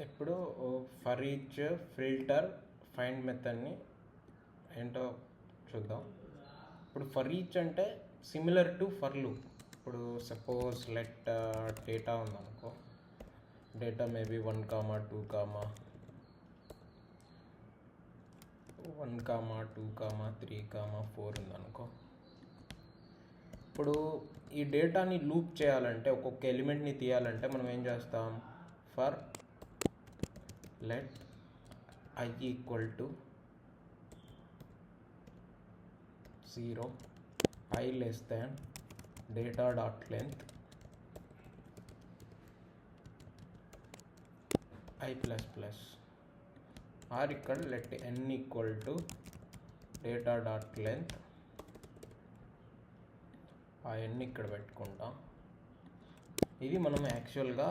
ఇప్పుడు for each filter find మెథడ్ని ఏంటో చూద్దాం. ఇప్పుడు ఫర్ ఈచ్ అంటే సిమిలర్ టు ఫర్ లూప్. ఇప్పుడు సపోజ్ లెట్ డేటా ఉందనుకో, డేటా మేబీ 1, 2, 1, 2, 3, 4 ఉందనుకో. ఇప్పుడు ఈ డేటాని లూప్ చేయాలంటే, ఒక్కొక్క ఎలిమెంట్ని తీయాలంటే మనం ఏం చేస్తాం? For let I equal to 0, I less than data dot length I plus plus, or ఇక్కడ let n equal to data dot length ఆ n ఇక్కడ పెట్టుకుంటాం. ఇది మనం యాక్చువల్గా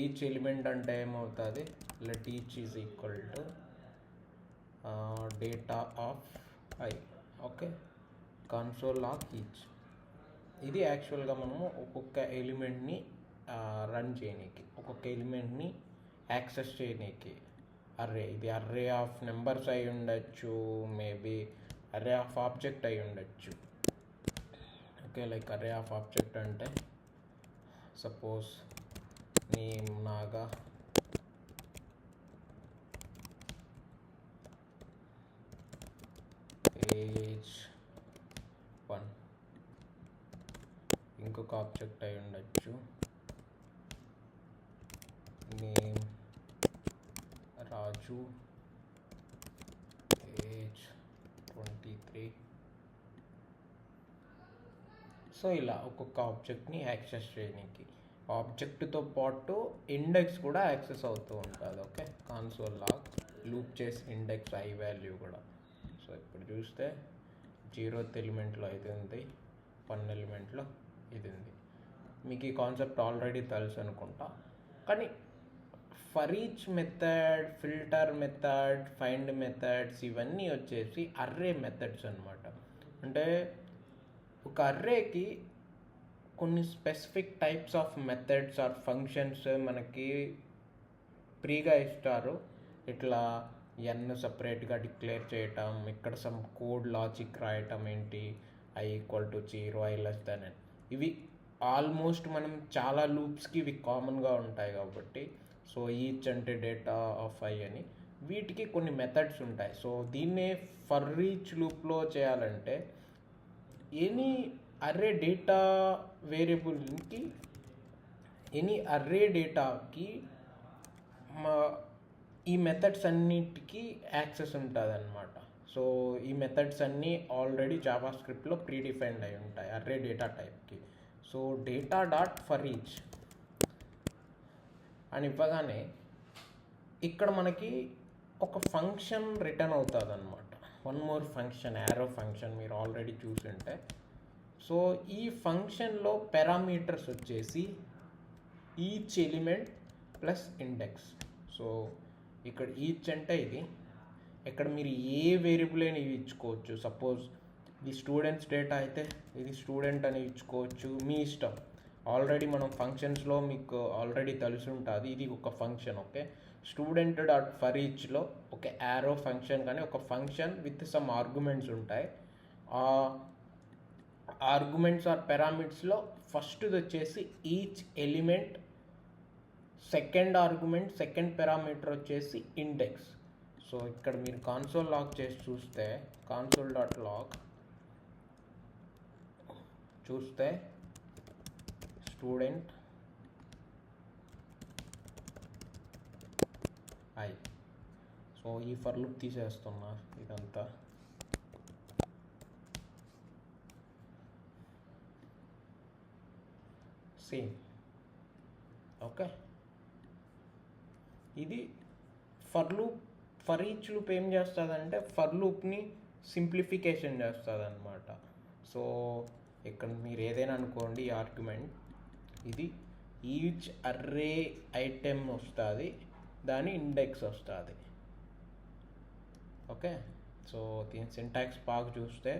ఈచ్ ఎలిమెంట్ అంటే ఏమవుతుంది? Let each is equal to data of I, okay, console of each. ఇది యాక్చువల్గా మనము ఒక్కొక్క ఎలిమెంట్ని రన్ చేయనీకి, ఒక్కొక్క ఎలిమెంట్ని యాక్సెస్ చేయనీకి అర్రే. ఇది అర్రే ఆఫ్ నెంబర్స్ అయి ఉండొచ్చు, మేబీ అర్రే ఆఫ్ ఆబ్జెక్ట్ అయి ఉండొచ్చు. Okay, like array of object అంటే సపోజ్ నేమ్ నాగా, ఏజ్ 1, ఇంకొక ఆబ్జెక్ట్ అయి ఉండొచ్చు నేమ్ రాజు, ఏజ్ 23. సో ఇలా ఒక్కొక్క ఆబ్జెక్ట్ని యాక్సెస్ చేయడానికి ఆబ్జెక్ట్తో పాటు ఇండెక్స్ కూడా యాక్సెస్ అవుతూ ఉంటుంది. ఓకే, కన్సోల్ లాగ్ లూప్ చేసి ఇండెక్స్ ఐ వాల్యూ కూడా. సో ఇప్పుడు చూస్తే 0th ఎలిమెంట్లో ఇది ఉంది, 1 ఎలిమెంట్లో ఇది ఉంది. మీకు ఈ కాన్సెప్ట్ ఆల్రెడీ తెలుసు అనుకుంటా. కానీ for each method, filter method, find methods ఇవన్నీ వచ్చేసి అర్రే మెథడ్స్ అనమాట. అంటే ఒక అర్రేకి కొన్ని specific types of methods or functions మనకి ఫ్రీగా ఇస్తారు. ఇట్లా n సపరేట్గా డిక్లేర్ చేయటం, ఇక్కడ సమ్ కోడ్ లాజిక్ రాయటం, ఏంటి I equal to 0, I less than n. ఇవి ఆల్మోస్ట్ మనం చాలా లూప్స్కి ఇవి కామన్గా ఉంటాయి కాబట్టి. సో ఈచ్ అంటే డేటా ఆఫ్ ఐ అని, వీటికి కొన్ని మెథడ్స్ ఉంటాయి. సో దీన్నే ఫర్ ఈచ్ లూప్లో చేయాలంటే ఎనీ అర్రే డేటా వేరియబుల్కి, ఎనీ అర్రే డేటాకి ఈ మెథడ్స్ అన్నిటికీ యాక్సెస్ ఉంటుంది అన్నమాట. సో ఈ మెథడ్స్ అన్నీ ఆల్రెడీ జావా స్క్రిప్ట్లో ప్రీడిఫైన్డ్ అయి ఉంటాయి అర్రే డేటా టైప్కి. So data dot for each అని ఇవ్వగానే ఇక్కడ మనకి ఒక ఫంక్షన్ రిటర్న్ అవుతుంది అనమాట. One more function, arrow function మీరు ఆల్రెడీ చూసుంటే. సో ఈ ఫంక్షన్లో పారామీటర్స్ వచ్చేసి each element plus index. So ఇక్కడ ఈచ్ అంటే ఇది, ఇక్కడ మీరు ఏ వేరియబుల్ అయినా ఇవి ఇచ్చుకోవచ్చు. సపోజ్ ఇది స్టూడెంట్స్ డేటా అయితే ఇది స్టూడెంట్ అని ఇచ్చుకోవచ్చు, మీ ఇష్టం. ఆల్రెడీ మనం ఫంక్షన్స్లో మీకు ఆల్రెడీ తెలిసి ఉంటుంది, ఇది ఒక function. Okay, student dot for ఈచ్లో ఒక యారో ఫంక్షన్ కానీ ఒక ఫంక్షన్ విత్ సమ్ ఆర్గ్యుమెంట్స్ ఉంటాయి. ఆ ఆర్గ్యుమెంట్స్ ఆర్ పారామీటర్స్లో ఫస్ట్ది వచ్చేసి each element, second argument, second parameter వచ్చేసి ఇండెక్స్. సో ఇక్కడ మీరు కన్సోల్ లాగ్ చేసి చూస్తే, కన్సోల్ డాట్ లాగ్ చూస్తే స్టూడెంట్ ఐ. సో ఈ ఫర్ లూప్ తీసేస్తున్నా ఇదంతా. సేమ్. ఓకే, ఇది for loop. For each loop ఏం చేస్తుందంటే ఫర్ లూప్ని సింప్లిఫికేషన్ చేస్తుంది అనమాట. సో ఇక్కడ మీరు ఏదైనా అనుకోండి, ఆర్గ్యుమెంట్ ఇది ఈచ్ అర్రే ఐటెం వస్తుంది, దాని ఇండెక్స్ వస్తుంది. ఓకే, సో దీని సింటాక్స్ బాగా చూస్తే,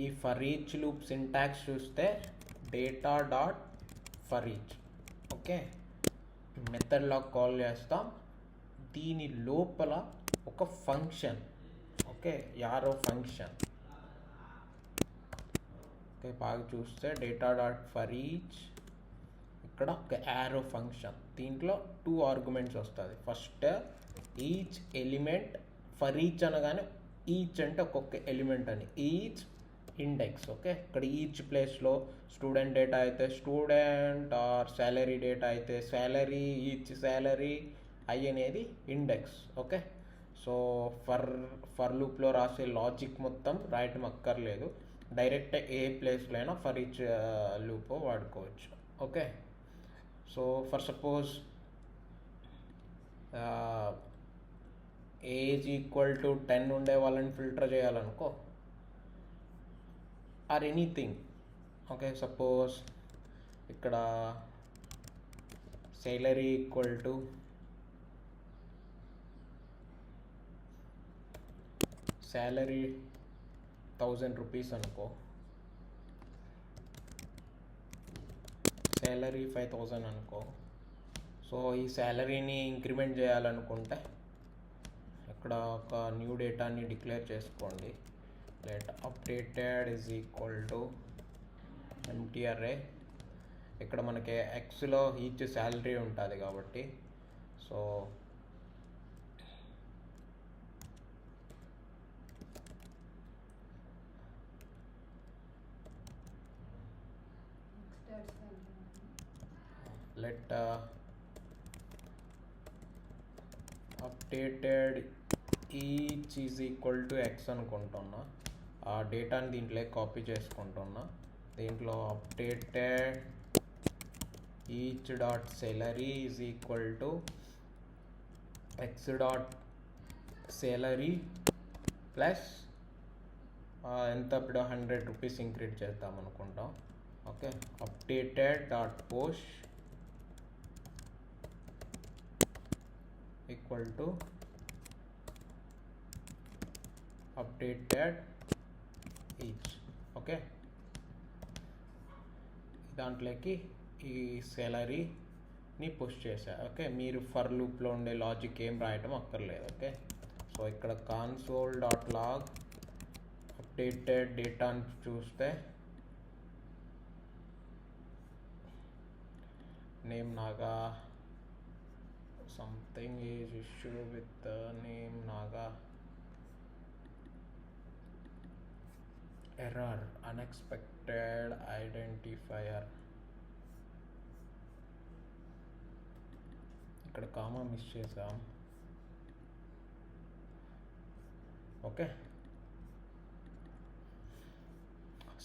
ఈ ఫర్ ఈచ్ లూప్ సింటాక్స్ చూస్తే data dot for each. Okay, method లాగా కాల్ చేస్తాం. దీని లోపల ఒక function, okay, arrow function. Okay, బాగా చూస్తే డేటా డాట్ ఫర్ ఈచ్, ఇక్కడ ఒక యారో ఫంక్షన్. దీంట్లో 2 ఆర్గ్యుమెంట్స్ వస్తుంది. First each element, for each అనగానే ఈచ్ అంటే ఒక్కొక్క ఎలిమెంట్ అని, ఈచ్ ఇండెక్స్. ఓకే, ఇక్కడ ఈచ్ ప్లేస్లో స్టూడెంట్ డేటా అయితే స్టూడెంట్, ఆర్ శాలరీ డేటా అయితే శాలరీ, ఈచ్ శాలరీ, ఐ అనేది ఇండెక్స్. ఓకే, సో ఫర్ లూప్లో రాసే లాజిక్ మొత్తం రాయటం అక్కర్లేదు, డైరెక్ట్ ఏ ప్లేస్లో అయినా ఫర్ ఈచ్ లూప్ వాడుకోవచ్చు. Okay, so for suppose age equal to 10 ఉండే వాళ్ళని ఫిల్టర్ చేయాలనుకో, ఆర్ ఎనీథింగ్. ఓకే, సపోజ్ ఇక్కడ salary equal to salary 1000 rupees అనుకో, శాలరీ 5000 అనుకో. సో ఈ శాలరీని ఇంక్రిమెంట్ చేయాలనుకుంటే ఇక్కడ ఒక న్యూ డేటాని డిక్లేర్ చేసుకోండి. Let updated is equal to empty array. ఇక్కడ మనకి ఎక్స్లో ఈచ్ శాలరీ ఉంటుంది కాబట్టి, so let updated each is equal to X అనుకుంటున్నా. ఆ డేటాని దీంట్లో కాపీ చేసుకుంటున్నా. దీంట్లో updated each dot salary is equal to X dot salary plus ఎంత, ఇప్పుడు 100 రూపీస్ ఇంక్రీజ్ చేద్దాం అనుకుంటాం. Okay, updated dot post equal to updated each. Okay, దాంట్లోకి ఈ సాలరీని పుష్ చేశా. ఓకే, మీరు ఫర్ లూప్లో ఉండే లాజిక్ ఏం రాయటం అక్కర్లేదు. ఓకే, సో ఇక్కడ కన్సోల్ డాట్ లాగ్ అప్డేటెడ్ డేటాని చూస్తే name Naga, something is issue with the name naga, error, unexpected identifier. ఇక్కడ కామా మిస్ చేసాం. ఓకే,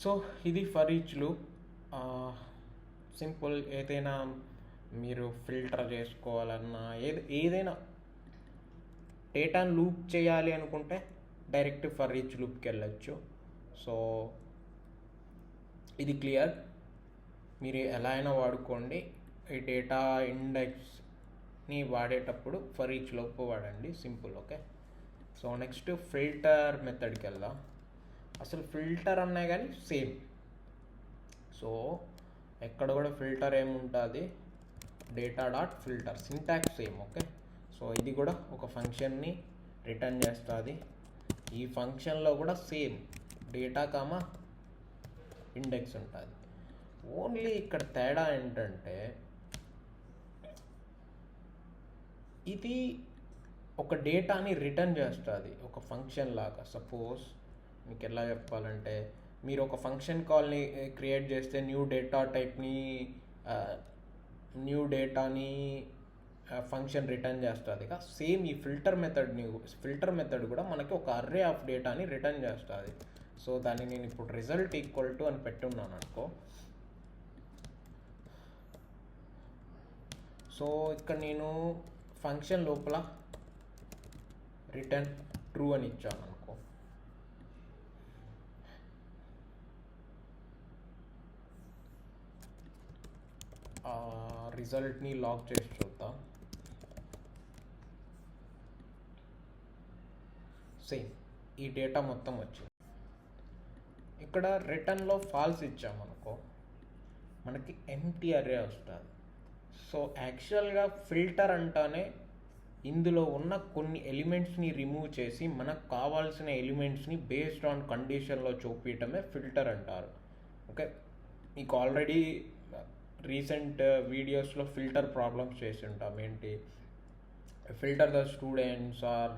సో ఇది ఫర్ ఈచ్ లూప్. సింపుల్. ఏదైనా మీరు ఫిల్టర్ చేసుకోవాలన్నా, ఏదైనా డేటాను లూప్ చేయాలి అనుకుంటే డైరెక్ట్ ఫర్ ఈచ్ లూప్కి వెళ్ళచ్చు. సో ఇది క్లియర్. మీరు ఎలా అయినా వాడుకోండి. ఈ డేటా ఇండెక్స్ని వాడేటప్పుడు ఫర్ ఈచ్ లూప్ వాడండి. Simple. Okay, so next filter మెథడ్కి వెళ్దాం. అసలు ఫిల్టర్ అన్నా కానీ సేమ్. సో ఎక్కడ కూడా ఫిల్టర్ ఏముంటుంది, data dot filter, syntax same. Okay, so ఇది కూడా ఒక ఫంక్షన్ని రిటర్న్ చేస్తుంది. ఈ ఫంక్షన్లో కూడా సేమ్ డేటా కామా ఇండెక్స్ ఉంటుంది. ఓన్లీ ఇక్కడ తేడా ఏంటంటే ఇది ఒక డేటాని రిటర్న్ చేస్తుంది ఒక ఫంక్షన్ లాగా. సపోజ్ మీకు ఎలా చెప్పాలంటే, మీరు ఒక ఫంక్షన్ కాల్ని క్రియేట్ చేస్తే న్యూ డేటా టైప్ని, న్యూ డేటాని ఫంక్షన్ రిటర్న్ చేస్తుంది. సేమ్ ఈ ఫిల్టర్ మెథడ్ కూడా మనకి ఒక అర్రే ఆఫ్ డేటాని రిటర్న్ చేస్తుంది. సో దాన్ని నేను ఇప్పుడు రిజల్ట్ ఈక్వల్ టు అని పెట్టున్నాను అనుకో. సో ఇక్కడ నేను ఫంక్షన్ లోపల రిటర్న్ ట్రూ అని ఇచ్చాను అనుకో. రిజల్ట్ని లాక్ చేసి చూద్దాం. సేమ్ ఈ డేటా మొత్తం వచ్చింది. ఇక్కడ రిటర్న్లో ఫాల్స్ ఇచ్చామనుకో, మనకి ఎంటీ అర్రే వస్తుంది. సో యాక్చువల్గా ఫిల్టర్ అంటానే ఇందులో ఉన్న కొన్ని ఎలిమెంట్స్ని రిమూవ్ చేసి మనకు కావాల్సిన ఎలిమెంట్స్ని బేస్డ్ ఆన్ కండిషన్లో చూపించడమే ఫిల్టర్ అంటారు. ఓకే, మీకు ఆల్రెడీ రీసెంట్ వీడియోస్లో ఫిల్టర్ ప్రాబ్లమ్స్ చేసి ఉంటాం. ఏంటి, filter the students or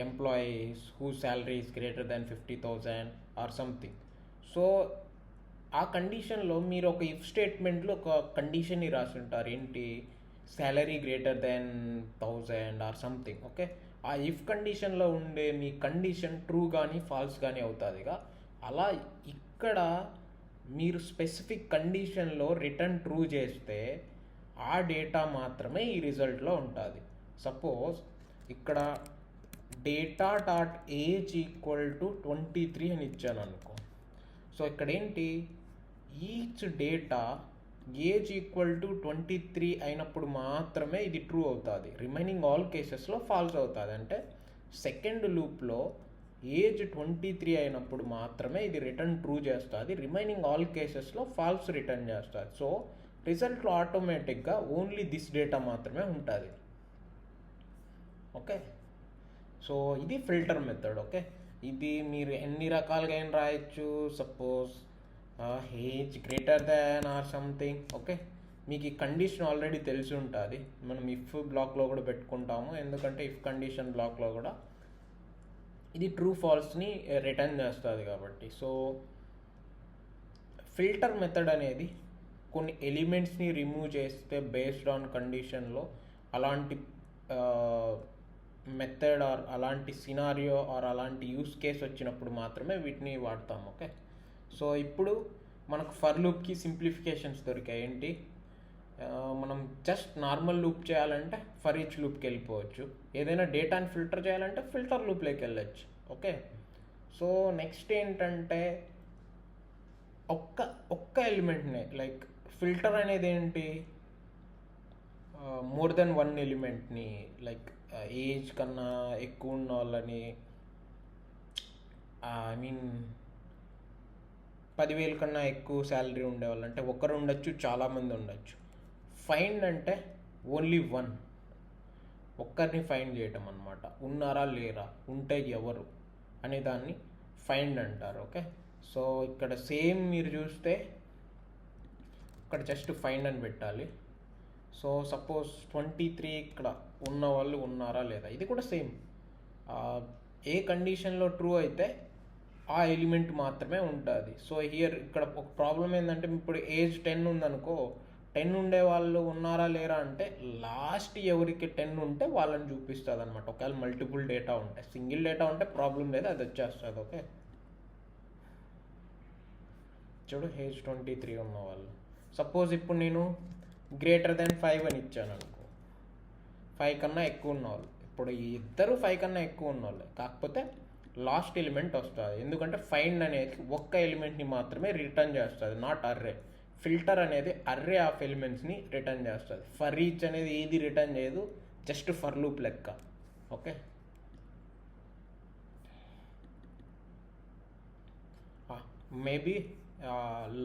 employees who salary is greater than 50,000 or something. So ఆ కండిషన్లో మీరు ఒక ఇఫ్ స్టేట్మెంట్లో ఒక కండిషన్ని రాసి ఉంటారు. ఏంటి, salary greater than 1000 or something. Okay, ఆ ఇఫ్ కండిషన్లో ఉండే మీ కండిషన్ ట్రూ కానీ ఫాల్స్ కానీ అవుతుందిగా. అలా ఇక్కడ మీరు స్పెసిఫిక్ కండిషన్లో రిటర్న్ ట్రూ చేస్తే ఆ డేటా మాత్రమే ఈ రిజల్ట్లో ఉంటుంది. సపోజ్ ఇక్కడ data dot age equal to 23 అని ఇచ్చాను అనుకో. సో ఇక్కడ ఏంటి, each data age equal to 23 అయినప్పుడు మాత్రమే ఇది ట్రూ అవుతుంది. రిమైనింగ్ ఆల్ కేసెస్లో ఫాల్స్ అవుతుంది. అంటే సెకండ్ లూప్లో ఏజ్ 23 అయినప్పుడు మాత్రమే ఇది రిటర్న్ ట్రూ చేస్తుంది. రిమైనింగ్ ఆల్ కేసెస్లో ఫాల్స్ రిటర్న్ చేస్తుంది. సో రిజల్ట్లో ఆటోమేటిక్గా ఓన్లీ దిస్ డేటా మాత్రమే ఉంటుంది. ఓకే, సో ఇది ఫిల్టర్ మెథడ్. ఓకే, ఇది మీరు ఎన్ని రకాలుగా ఏం రాయొచ్చు. Suppose age greater than or something. Okay, మీకు ఈ కండిషన్ ఆల్రెడీ తెలిసి ఉంటుంది. మనం ఇఫ్ బ్లాక్లో కూడా పెట్టుకుంటాము, ఎందుకంటే ఇఫ్ కండిషన్ బ్లాక్లో కూడా ఇది ట్రూ ఫాల్స్ని రిటర్న్ చేస్తుంది కాబట్టి. సో ఫిల్టర్ మెథడ్ అనేది కొన్ని ఎలిమెంట్స్ని రిమూవ్ చేస్తే బేస్డ్ ఆన్ కండిషన్లో అలాంటి మెథడ్ ఆర్ అలాంటి సినారియో ఆర్ అలాంటి యూస్ కేస్ వచ్చినప్పుడు మాత్రమే వీటిని వాడతాం. ఓకే, సో ఇప్పుడు మనకు ఫర్ లూప్కి సింప్లిఫికేషన్స్ దొరికాయి. ఏంటి, మనం జస్ట్ నార్మల్ లూప్ చేయాలంటే ఫర్ ఈచ్ లూప్కి వెళ్ళిపోవచ్చు. ఏదైనా డేటాని ఫిల్టర్ చేయాలంటే ఫిల్టర్ లూప్లోకి వెళ్ళచ్చు. ఓకే, సో నెక్స్ట్ ఏంటంటే ఒక్క ఎలిమెంట్నే, లైక్ ఫిల్టర్ అనేది ఏంటి, మోర్ దెన్ వన్ ఎలిమెంట్ని, లైక్ ఏజ్ కన్నా ఎక్కువ ఉన్న వాళ్ళని, ఐ మీన్ 10,000 కన్నా ఎక్కువ శాలరీ ఉండేవాళ్ళు, అంటే ఒకరు ఉండొచ్చు, చాలామంది ఉండొచ్చు. ఫైండ్ అంటే ఓన్లీ వన్, ఒక్కరిని ఫైండ్ చేయటం అనమాట. ఉన్నారా లేరా, ఉంటే ఎవరు అనే దాన్ని ఫైండ్ అంటారు. ఓకే, సో ఇక్కడ సేమ్ మీరు చూస్తే ఇక్కడ జస్ట్ ఫైండ్ అని పెట్టాలి. సో సపోజ్ 23 ఇక్కడ ఉన్న వాళ్ళు ఉన్నారా లేదా, ఇది కూడా సేమ్. ఏ కండిషన్లో ట్రూ అయితే ఆ ఎలిమెంట్ మాత్రమే ఉంటుంది. సో హియర్ ఇక్కడ ఒక ప్రాబ్లం ఏంటంటే, ఇప్పుడు ఏజ్ 10 ఉందనుకో, 10 ఉండే వాళ్ళు ఉన్నారా లేరా అంటే లాస్ట్ ఎవరికి 10 ఉంటే వాళ్ళని చూపిస్తుంది అనమాట. ఒకవేళ మల్టిపుల్ డేటా ఉంటే, సింగిల్ డేటా ఉంటే ప్రాబ్లం లేదు, అది వచ్చేస్తుంది. ఓకే, చూడు ఏజ్ 23 ఉన్నవాళ్ళు. సపోజ్ ఇప్పుడు నేను గ్రేటర్ దెన్ 5 అని ఇచ్చాను అనుకో, 5 కన్నా ఎక్కువ ఉన్నవాళ్ళు. ఇప్పుడు ఈ ఇద్దరు 5 కన్నా ఎక్కువ ఉన్నవాళ్ళే, కాకపోతే లాస్ట్ ఎలిమెంట్ వస్తుంది. ఎందుకంటే ఫైండ్ అనేది ఒక్క ఎలిమెంట్ని మాత్రమే రిటర్న్ చేస్తుంది, నాట్ అర్రే. ఫిల్టర్ అనేది అర్రే ఆఫ్ ఎలిమెంట్స్ని రిటర్న్ చేస్తుంది. ఫర్ ఈచ్ అనేది ఏది రిటర్న్ చేయదు, జస్ట్ ఫర్ లూప్ లెక్క. ఓకే, మేబీ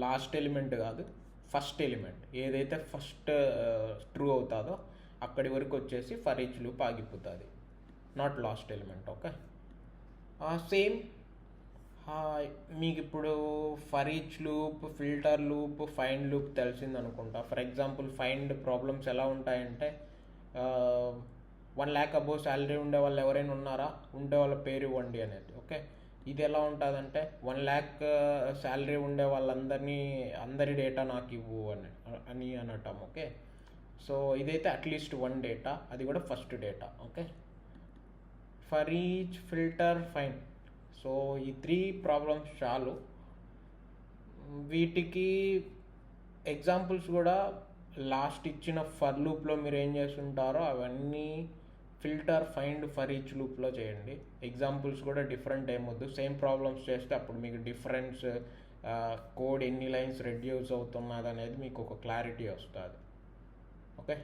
లాస్ట్ ఎలిమెంట్ కాదు, ఫస్ట్ ఎలిమెంట్ ఏదైతే ఫస్ట్ ట్రూ అవుతుందో అక్కడి వరకు వచ్చేసి ఫర్ ఈచ్ లూప్ ఆగిపోతుంది, not lost element. Okay, same మీకు ఇప్పుడు for each loop, filter loop, find loop తెలిసింది అనుకుంటా. ఫర్ ఎగ్జాంపుల్ ఫైండ్ ప్రాబ్లమ్స్ ఎలా ఉంటాయంటే, 1 lakh అబోవ్ శాలరీ ఉండే వాళ్ళు ఎవరైనా ఉన్నారా, ఉండే వాళ్ళ పేరు ఇవ్వండి అనేది. ఓకే, ఇది ఎలా ఉంటుందంటే 1 lakh శాలరీ ఉండే వాళ్ళందరినీ, అందరి డేటా నాకు ఇవ్వు అని అనటం. ఓకే, సో ఇదైతే అట్లీస్ట్ 1 డేటా, అది కూడా first data. Okay, for each, filter, find. So ఈ 3 ప్రాబ్లమ్స్ చాలు. వీటికి ఎగ్జాంపుల్స్ కూడా లాస్ట్ ఇచ్చిన ఫర్ లూప్లో మీరు ఏం చేస్తుంటారో అవన్నీ ఫిల్టర్, ఫైండ్, ఫర్ ఈచ్ లూప్లో చేయండి. ఎగ్జాంపుల్స్ కూడా డిఫరెంట్ ఏమొద్దు, సేమ్ ప్రాబ్లమ్స్ చేస్తే అప్పుడు మీకు డిఫరెన్స్, కోడ్ ఎన్ని లైన్స్ రెడ్యూస్ అవుతున్నది అనేది మీకు ఒక క్లారిటీ వస్తుంది. ఓకే.